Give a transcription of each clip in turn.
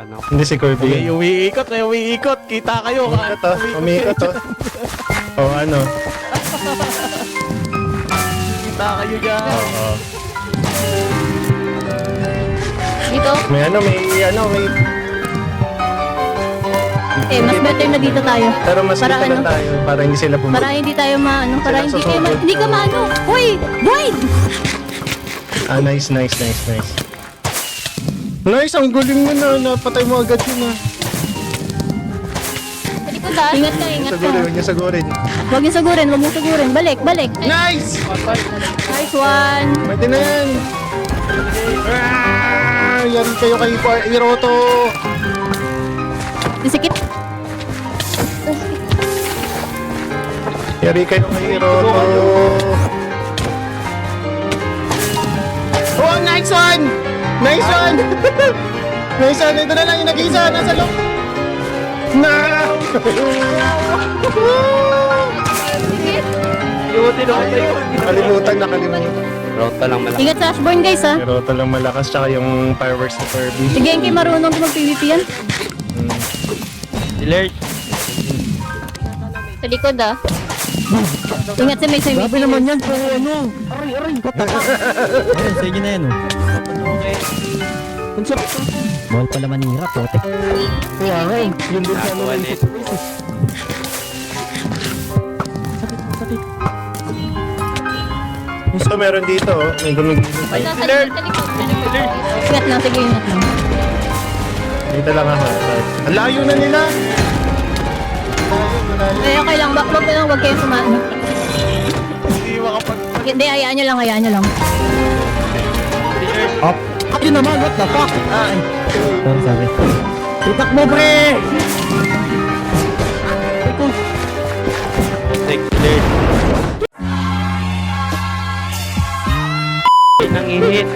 ano. Hindi si Kirby. Umiikot. Kita kayo. Umiikot to. O ano? Kita kayo dyan. Oo. Dito. May Mas better na dito tayo. pero mas Para dito ano? na tayo para hindi sila Para hindi tayo maano, para Sila hindi susugod. hindi ka maano. Hoy, Void! Nice. Nice, ang galing mo na. Napatay mo agad yun Likod ah. Ingat ka. Huwag niya sagurin. Huwag yung sagurin, huwag mong sagurin. Balik. Nice! Nice one. Pwede na yan. Yari kayo kay Hiroto. Disikit. Yari kayo kay Hiroto. Oh, nice one! Nice one! Ito na lang yung nag-isa. Nasa loob. Na! Nakalimutan. Rota lang malaki. Ingat sa Ashborn guys ha. Hiroto lang malakas, tsaka yung fireworks ni Kirby. Si Genki marunong mag-PVP yan. Alert! Sa likod ah. Ingat sa may Grabe naman yan. Pero ano? Aray. Ayun, sa inyo na yan, oh. Bawal pala manira, pote. Yun din sa Nagawa net. So meron dito, oh. May gumigilin. Sa likod. Ingat lang, sige ingat lang. Dito lang ako. Ang layo na nila. Eh, okay lang. Backlog na lang, huwag kayong sumaano. Hindi makapag... Hindi, hayaan nyo lang. Yun naman, what the fuck? Sorry, sabi. Itak mo, pre! Take alert. Nangihit.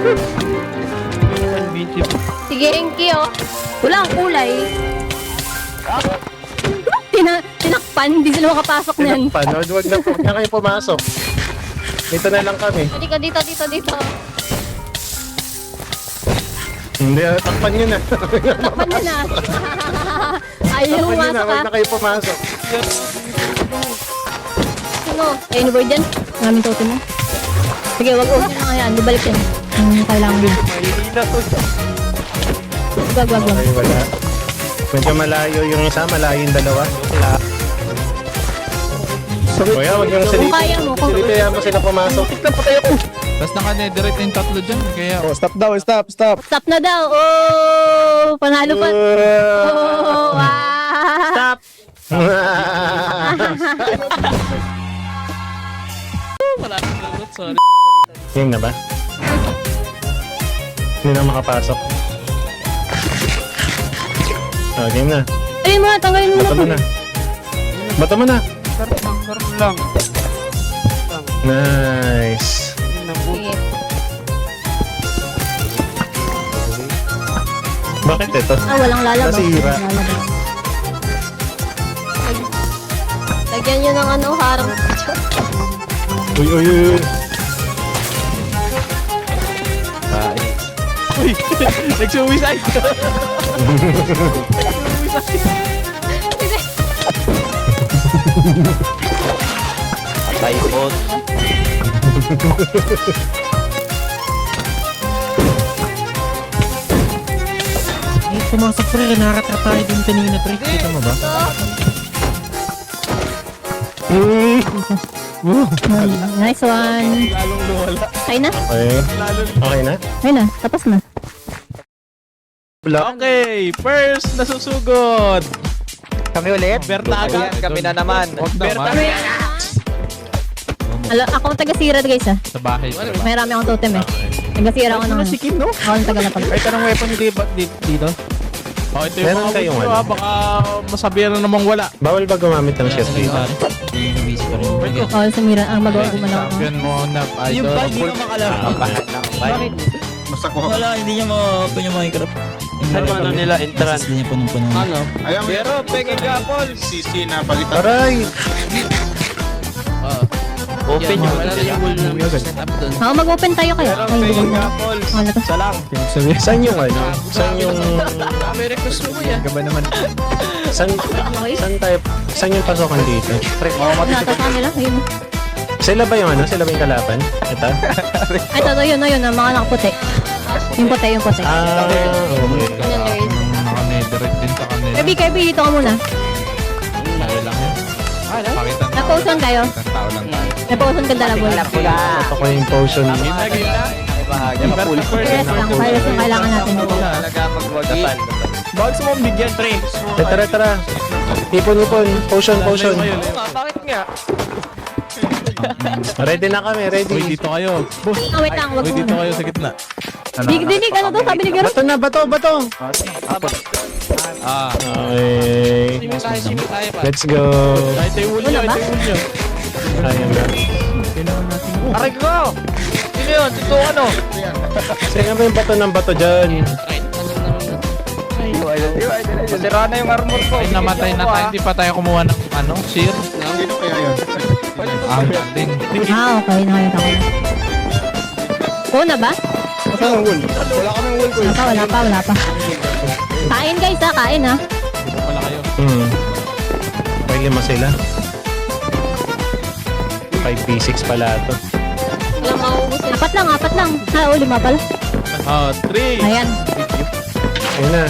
Invincible. Sige, Genki oh. Wala ang kulay. Tinakpan, hindi sila makapasok niyan. Tinakpan. Huwag na kayo pumasok. Dito na lang kami. Halika dito. Hindi, takpan nyo na. Takpan nyo na. Ayaw Takpan nyo na, pumasok huwag ah. na kayo pumasok. Sino? Ayun, board dyan. Maraming totem mo. Sige, wag nyo lang hayaan. Bibalik yan. Kailangan din. Wag. Okay, wala. Medyo malayo yung isa, malayo yung dalawa. Kuya, huwag yung Kung kaya mo, kung... Silipaya mo sila pumasok. Patay ako. Tapos naka-netherite yung tatlo dyan, kaya... Oh, stop daw, stop. Stop na daw. Oh, panalo pa. Oh, wow. Stop! Sorry. Game na ba? Hindi na makapasok. Oh, game na. Ayun mo na, tanggalin mo Bato mo na. na. Bato mo na. Karoon lang. Nice. Sige. Bakit ito? Walang lalabas. Nasira. Walang lalabas. Lagyan nyo ng ano, harang. Uy. Uy, nag-suicide. Patay bot. Pumasok, pre. Nakakatra tayo din kanina, pre. Kita mo ba? Nice one. Lalong luwala. Okay na? Okay na? Okay na, tapos na. Block. Okay, first nasusugod. Kami ulit? Bertaga. Kami na naman. Bertaga. Ako ang taga-sira guys ah. Sa bahay. May rami akong totem eh. Taga-sira ako ng ano. Si Kim, no? Ako ang taga-lapag. Ay, tanong weapon dito. Oh, ito yung Meron mga kayong weapon, ano? ah. Baka masabihan na namang wala. Bawal ba gumamit ng shield dito? Yung miss ko rin. Oo, sa mira. Ang magawa ko man ako. Champion mo na Yung idol. bike, hindi ka makalaro. Bakit? Wala, hindi niya ma-open yung Minecraft. Ano ano nila, entrance? Hindi niya punong-puno. Ano? Pero, peke gapol. Aray! Open yung Wala na yung wall na setup doon. Oo, mag-open tayo kaya. Ay, hindi ko na. gapol. Ano to? Isa lang. Saan yung ano? Saan yung May request mo yan. Gaba naman. Saan yung pasokan dito? Natatawa nila. Ayun. Sila ba yung Sila ba yung kalaban? Ito? Ay, ito, yun, mga nakaputi. Yung puti. Okay. Yan, guys. Naka-netherite din sa kanila. Kirby, dito ka muna. Tayo lang yan. Pakita na. Napotion kayo. Isang tao lang tayo. Napotion ka dala, boy. Ito ko yung potion. Rest lang, virus yung kailangan natin. Talaga magwagapan. Bakit mo bigyan, pre? Tara. Ipon. Potion. Bakit nga? Ready na kami, Uy, ready. dito kayo. Boss, Ah, wait lang, wag uy, dito muna. kayo sa gitna. Dinig, ano to? Sabi ni Garo? Bato. Ah. Okay. Simi tayo pa. Let's go. Ay, ito yung wool nyo, Wala ba? ito yung wool nyo. Ayan na. Aray ko! Sino yun? Ito ano? Sige ba yung bato dyan? Masira na yung armor ko. Ay, namatay na tayo. Hindi pa tayo kumuha ng shear. Sino kaya yun? Ang galing. Ah, okay. Nakita ko. Una ba? Saan ang wool? Wala kaming wool ko. Wala pa. Kain guys ha, kain ha. Dito pala kayo. May 5 sila. 5v6 pala ito. Walang mauubos yun. Apat lang. Ha, 5 pala. Ah, 3. Ayan. Ayun na.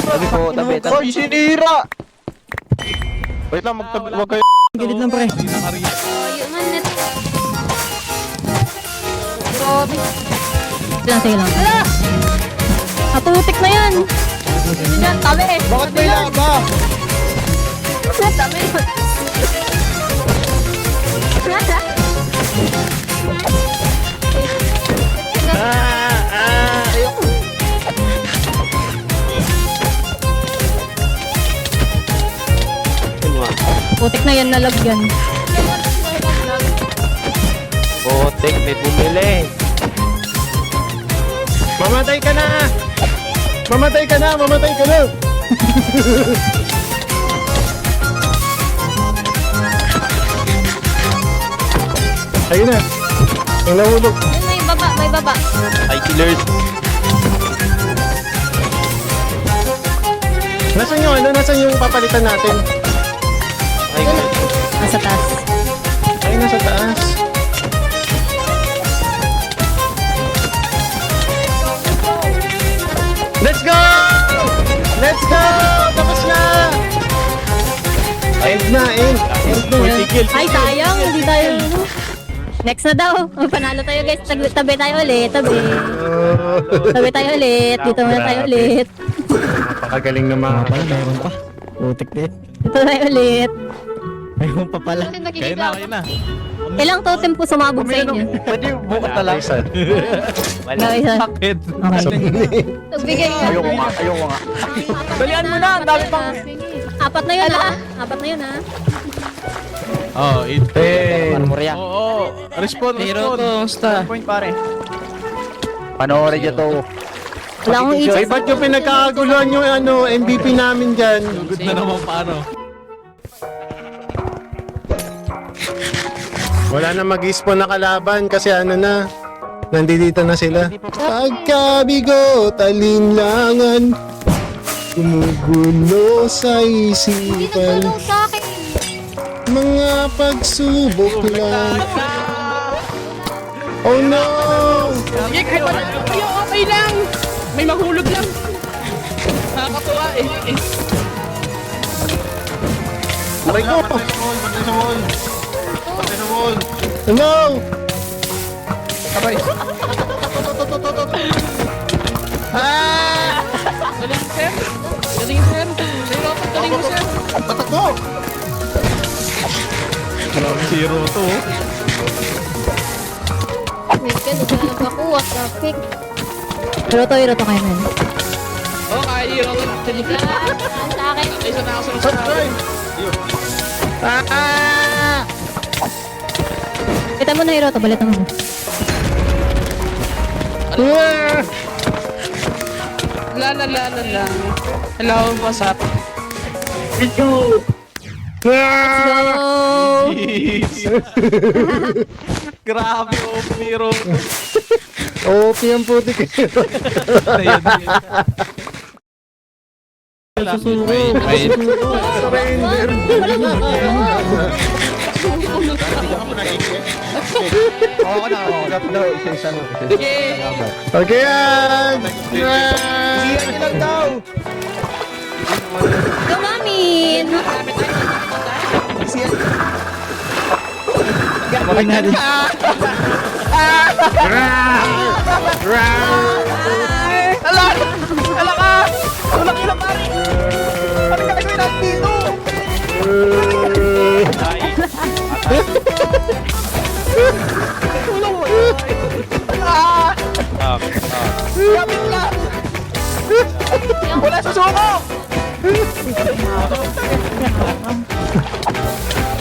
Sabi ko, tabi. Hoy, sinira! Wait lang, wag kayo. Gilid lang, pre. Hindi nakariya. Sige lang. Hala! Katutik na yan. Yan, tabi. Bakit may laba? Tabi. Putik na yan, nalagyan. Botek, may bumili. Mamatay ka na! Ayun na. Yung nahulog. Yun, may baba. Ay, killers. Nasaan yung papalitan natin? Ay, Nasa taas. Ay, nasa taas. Let's go! Tapos na! End na yan. Ay, sayang. Hindi tayo. Next na daw. Panalo tayo guys. Tabi tayo ulit. Tabi tayo ulit. Dito muna tayo ulit. Napakagaling ng mga Pala, mayroon pa. Putik din. Dito tayo ulit. Mayroon pa pala. Kayo na. Ilang totem po sumabog sa inyo? pwede yung bukas na lang. Wala isa. Bakit? Okay. Nagbigay ka. Ayoko nga. Balian mo na. Ang dami pang. Apat na yun ha. Oh, it. Armor yan. Oo. Respond. Point pare. Panoorin niyo to. Wala akong Ay, isip. ba't yung pinagkakaguluhan yung MVP namin dyan? Good na naman paano. Wala na mag-spawn na kalaban kasi nandito na sila. Pagkabigo, talinlangan, gumugulo sa isipan, Sa akin. mga pagsubok lang. Oh no! Sige, kahit wala na kayo, okay lang. May mahulog lang. Nakakatuwa eh. Aray ko! No! Aray. Galing, sir. Galing, sir. Galing mo, sir. Batak mo! Grabe, zero to. Wait ka, doon na nagkakuha. Traffic. Hiroto kayo man. Oo, kaya hero ko. Sa akin. Isa na ako sa Kita mo na Hiroto, balitan mo. La. Hello, what's up? Go! Grabe, oh, zero. OP ang putik. Wait. Surrender. Sige. Okay yan. Gumamin! Bakit na din?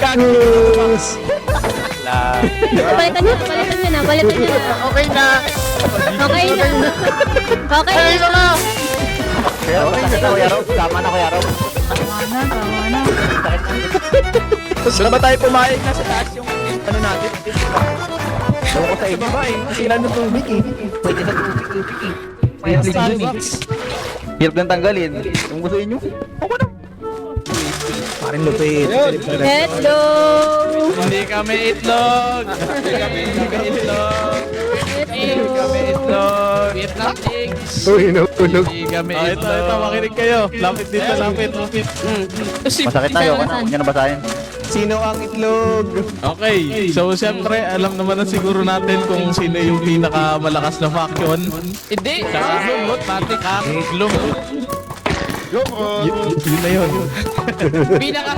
Kagus. Palitan nyo na. Okay na. Okay na. Okay Ay, na. na. Saan ba tayo pumayag na sa taas yung ano natin? Ewan ko sa iba ba eh. Nasira ng tubig eh. Pwede sa tubig eh. May Starbucks. Hirap ng tanggalin. Kung gusto inyo, ako na. Paring lupit. Let's go! Hindi kami itlog. Hindi kami itlog. Hindi kami itlog. Vietnam eggs. Uy, nahulog. Hindi kami itlog. Ito, makinig kayo. Lapit dito, lapit. Masakit tayo. Huwag na basahin. Sino ang itlog? Okay, so siyempre alam naman na siguro natin kung sino yung pinakamalakas na faction. Hindi. Sa lumot, pati kang lumot. Yun na yun. Pinaka.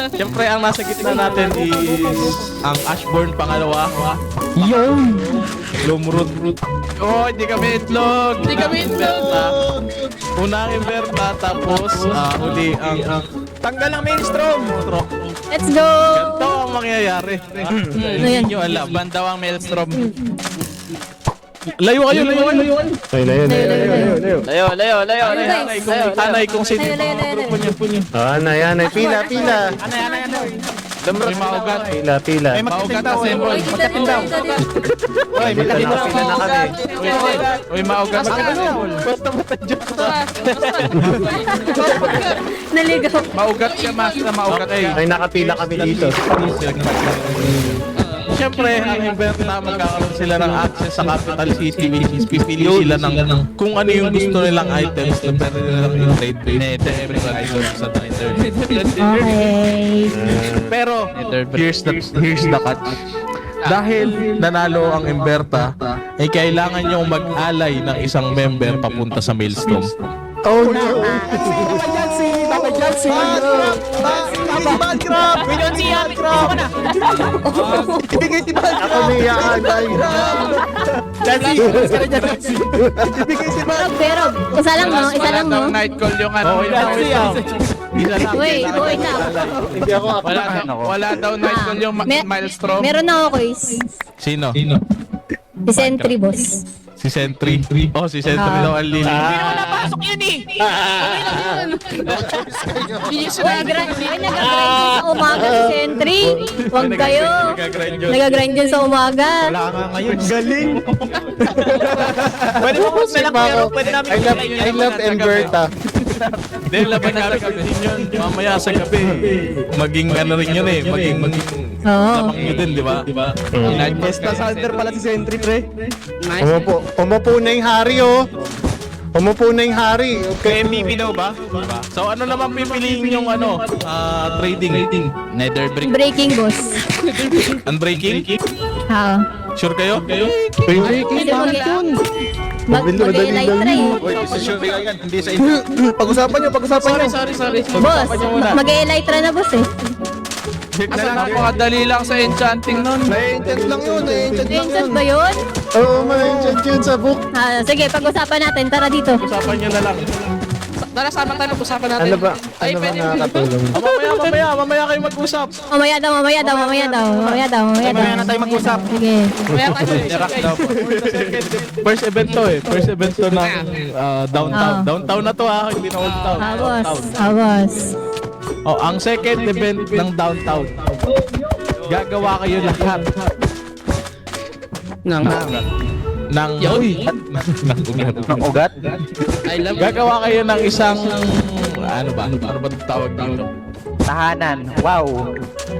Siyempre ang nasa gitna natin is ang Ashborn pangalawa. Yung! Lumrut. Oh, hindi kami itlog. Hindi kami itlog. Una ang Inverta, tapos uli ang tanggal ang Maelstrom. Let's go! Ganito ang mangyayari. Hindi nyo alam. Bandaw ang Maelstrom. Layo kayo. Ay, na yun. Layo. Anay kung sino Layo, yung layo, mga layo. grupo niyo. Yan. Pila. May maugat. Pila. Maugat na symbol. Oy, dito. Uy, Pila na kami. Uy, maugat na symbol. Naligaw. Maugat ka, master. Maugat. Ay, nakapila kami dito. Siyempre, ang Inverta, magkakaroon sila ng access sa Capital City, which is pipili sila ng kung ano yung gusto nilang items na pwede nilang i-trade based on every item sa Nether. Okay. Pero, here's the catch. Dahil nanalo ang Inverta, ay kailangan niyong mag-alay ng isang member papunta sa Maelstrom. Oh, no. Ako niyaan. Pero, isa lang no? Night call yung ano. Isa lang. Uy na. Hindi ako Wala daw night call yung Maelstrom. Meron na ako quiz. Sino? Si Sentry, boss. Si Sentry. Oh, si Sentry daw ang lili. Napasok yun eh. Uy, nag-grind sa umaga si Sentry. Huwag kayo. Nag-grind yun sa umaga. Galing. Pwede mo po Pwede namin I love Inverta. Dahil laban na din yun. Mamaya sa gabi. Maging ano rin yun eh. Maging Oo. labang nyo din, di ba? Besta Salter pala si Sentry, pre. Umupo na yung hari, oh. Umupo na yung hari. Okay. MVP daw ba? So ano naman pipiliin yung ano? Trading. Nether brick. Breaking, boss. Unbreaking? Ha. Sure kayo? Pwede mag-elytra eh. Hindi sa inyo. Pag-usapan nyo. Sorry. Boss, mag-elytra na boss eh. Kasi napakadali lang sa enchanting nun. Na-enchant lang yun. Ancient ba yun? Oo, ma-enchant yun sa book. Sige, pag-usapan natin. Tara dito. Usapan nyo na lang. Tara, sama tayo mag-usapan natin. Ano ba Pwede mo. nakakatulong? Mamaya kayo mag-usap. Mamaya daw. Mamaya na tayo mag-usap. Sige. Kaya tayo. First event to eh. First event to ng downtown. Ah. Downtown na to ha, hindi na old town. Boss. Oh, ang second event ng downtown. Gagawa kayo lahat ng Ng ugat. I love gagawa kayo ng isang ano ba tawag dito? Tahanan. Wow.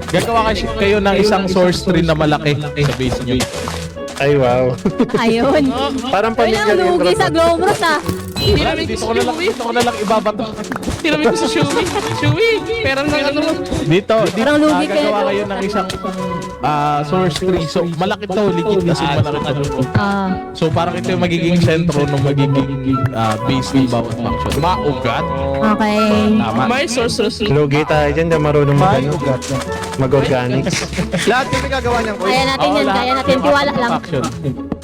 Gagawa kayo ng isang source tree na malaki sa base nyo. Ay, wow. Ayun. Parang Wala pamilya nang lugi sa Globros ah. Tinamig ko sa Shui. Dito ko na lang ibabato. Tinamig ko sa Shui. Shui, perang ng ano. Dito Parang lugi gagawa kayo. kayo ng isang source tree. So malaki to, legit kasi malaki to. Ah. So parang ito yung magiging sentro ng magiging base ng bawat faction. Maugat. Okay. Tama. My source. Lugi tayo dyan, di marunong mag-organics. Lahat kami gagawa niyan, Koy. Kaya natin yan, kaya natin. Tiwala lang. Faction.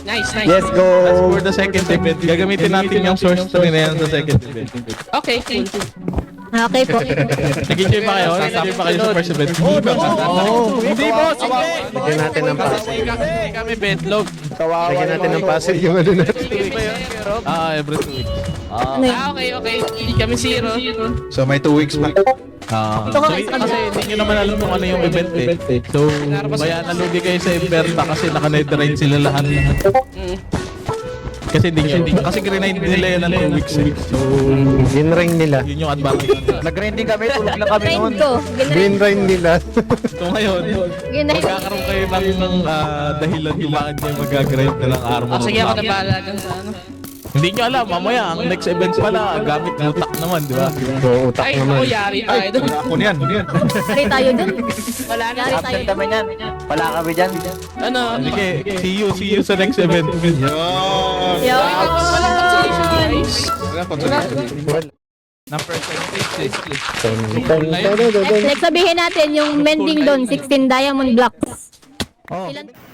Nice. Let's go. For the second event, gagamitin natin yung source tree na yan sa second event. Okay, cool. Okay po. Nag-enjoy pa kayo? Nag-enjoy pa kayo sa first event? Hindi po! Sige! Lagyan natin ng puzzle. Hindi kami betlog. Lagyan natin ng puzzle yung ano natin. Every 2 weeks. Ano yun? Okay. Hindi kami zero. So may 2 weeks pa. Ito ko Kasi hindi nyo naman alam kung ano yung event eh. So, kaya nalugi kayo sa Inverta kasi naka-netherite sila lahat. Kasi hindi kasi grind nila yan ng 2 weeks eh. So, Ginrain nila. yun yung advantage. Nag-grinding kami, tulog lang kami Friend noon. ko. Ginrain nila. So ngayon, magkakaroon kayo ng dahilan kung bakit nyo mag-grind na ng armor. Sige, ako na bahala dun sa ano. Hindi nyo alam, mamaya ang next event pala, gamit utak naman, di ba? So, utak Ay, naman. ako yari tayo dun. Ako niyan. Yari tayo dun. Wala na. Yari tayo Absent dun. kami niyan. Wala kami dyan. Ano? Sige, see you sa next event. Yo. Walang consolation, guys. Next sabihin natin yung mending doon, 16 diamond blocks. Ilan?